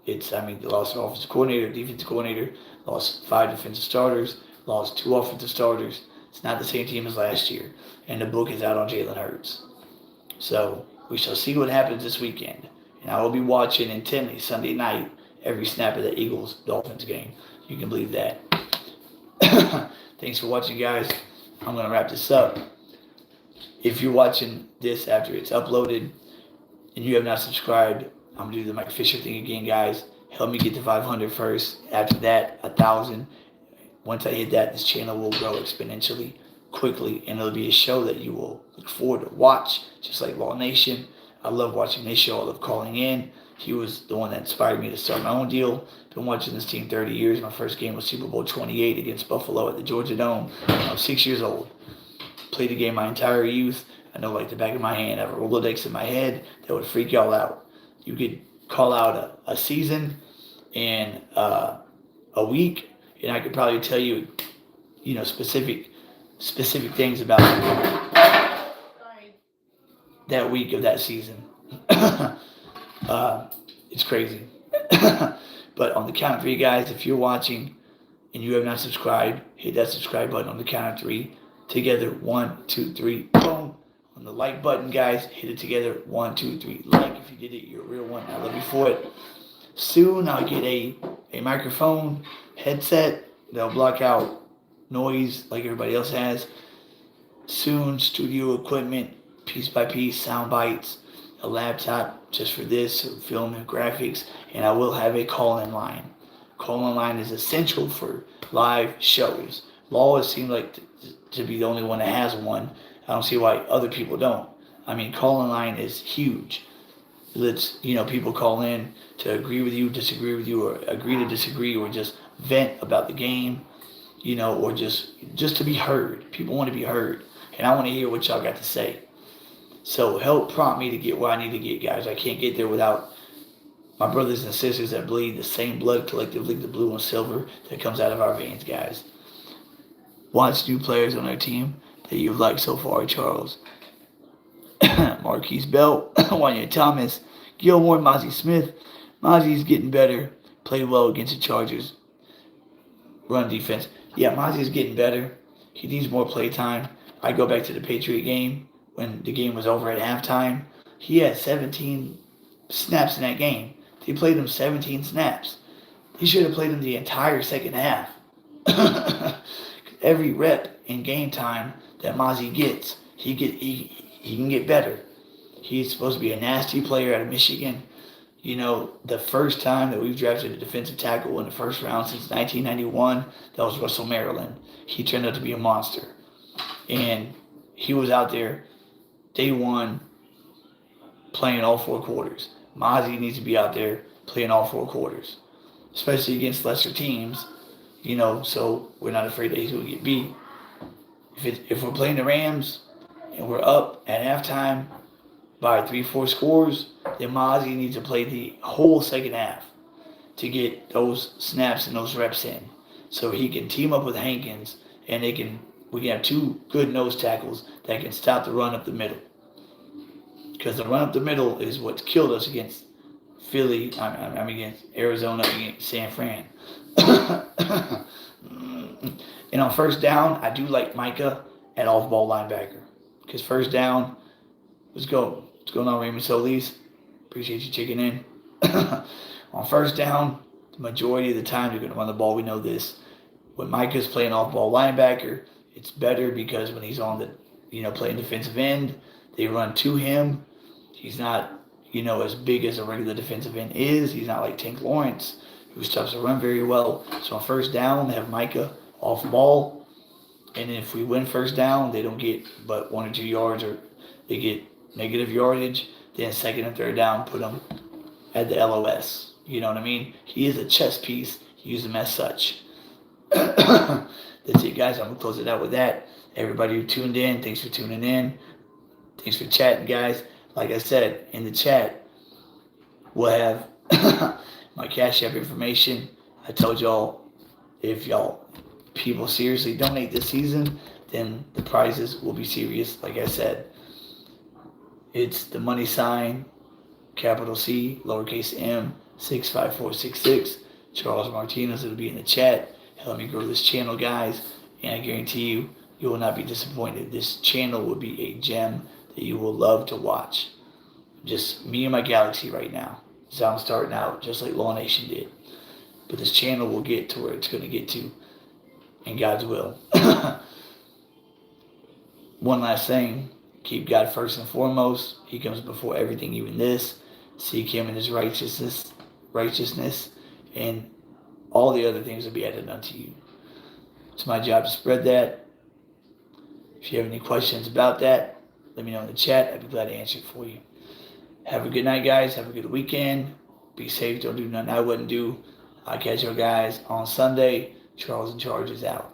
Speaker 1: They lost an offensive coordinator, defensive coordinator, lost 5 defensive starters, lost 2 offensive starters. It's not the same team as last year. And the book is out on Jalen Hurts. So we shall see what happens this weekend. And I will be watching intently Sunday night every snap of the Eagles-Dolphins game. You can believe that. Thanks for watching, guys. I'm going to wrap this up. If you're watching this after it's uploaded and you have not subscribed, I'm going to do the Mike Fisher thing again, guys. Help me get to 500 first. After that, 1,000. Once I hit that, this channel will grow exponentially, quickly, and it'll be a show that you will look forward to watch, just like Law Nation. I love watching this show. I love calling in. He was the one that inspired me to start my own deal. Been watching this team 30 years. My first game was Super Bowl 28 against Buffalo at the Georgia Dome. I was 6 years old. Played the game my entire youth. I know like the back of my hand. I have a Rolodex in my head that would freak y'all out. You could call out a season and a week, and I could probably tell you, specific things about that week of that season. It's crazy. But on the count of 3, guys, if you're watching and you have not subscribed, hit that subscribe button on the count of 3. Together, 1, 2, 3, boom. On the like button, guys, hit it together. 1, 2, 3. Like if you did it, you're a real one. I love you for it. Soon I'll get a microphone headset that'll block out noise like everybody else has. Soon, studio equipment. piece by piece, sound bites, a laptop just for this, film and graphics, and I will have a call-in line. Call-in line is essential for live shows. Law seems like to be the only one that has one. I don't see why other people don't. I mean, call-in line is huge. Let's, people call in to agree with you, disagree with you, or agree to disagree, or just vent about the game, or just to be heard. People want to be heard, and I want to hear what y'all got to say. So help prompt me to get where I need to get, guys. I can't get there without my brothers and sisters that bleed the same blood collectively, the blue and silver that comes out of our veins, guys. Watch new players on our team that you've liked so far, Charles. Marquise Bell, Wanya Thomas, Gilmore, Mozzie Smith. Mozzie's getting better. Played well against the Chargers. Run defense. Yeah, Mozzie's getting better. He needs more play time. I go back to the Patriot game when the game was over at halftime. He had 17 snaps in that game. He played him 17 snaps. He should have played him the entire second half. Every rep in game time that Mozzie gets, he can get better. He's supposed to be a nasty player out of Michigan. The first time that we've drafted a defensive tackle in the first round since 1991, that was Russell Maryland. He turned out to be a monster. And he was out there day one playing all four quarters. Mozzie needs to be out there playing all four quarters, especially against lesser teams, so we're not afraid that he's going to get beat. If we're playing the Rams and we're up at halftime by 3-4 scores, then Mozzie needs to play the whole second half to get those snaps and those reps in, so he can team up with Hankins and we can have two good nose tackles that can stop the run up the middle. Because the run up the middle is what's killed us against Philly, against Arizona, against San Fran. And on first down, I do like Micah at off-ball linebacker. Because first down, let's go. What's going on, Raymond Solis? Appreciate you checking in. On first down, the majority of the time they're going to run the ball. We know this. When Micah's playing off-ball linebacker, it's better because when he's on the, playing defensive end, they run to him. He's not, as big as a regular defensive end is. He's not like Tank Lawrence, who starts to run very well. So on first down, they have Micah off ball. And if we win first down, they don't get but 1 or 2 yards, or they get negative yardage. Then second and third down, put them at the LOS. You know what I mean? He is a chess piece. Use him as such. That's it, guys. I'm going to close it out with that. Everybody who tuned in, thanks for tuning in. Thanks for chatting, guys. Like I said, in the chat, we'll have my Cash App information. I told y'all, if y'all people seriously donate this season, then the prizes will be serious. Like I said, it's the money sign, capital C, lowercase m, 65466. Charles Martinez. It'll be in the chat. Help me grow this channel, guys. And I guarantee you, you will not be disappointed. This channel will be a gem that you will love to watch. Just me and my galaxy right now. So I'm starting out just like Law Nation did. But this channel will get to where it's going to get to in God's will. One last thing. Keep God first and foremost. He comes before everything, even this. Seek him in his righteousness, and all the other things will be added unto you. It's my job to spread that. If you have any questions about that, let me know in the chat. I'd be glad to answer it for you. Have a good night, guys. Have a good weekend. Be safe. Don't do nothing I wouldn't do. I'll catch you guys on Sunday. Charles in Charge is out.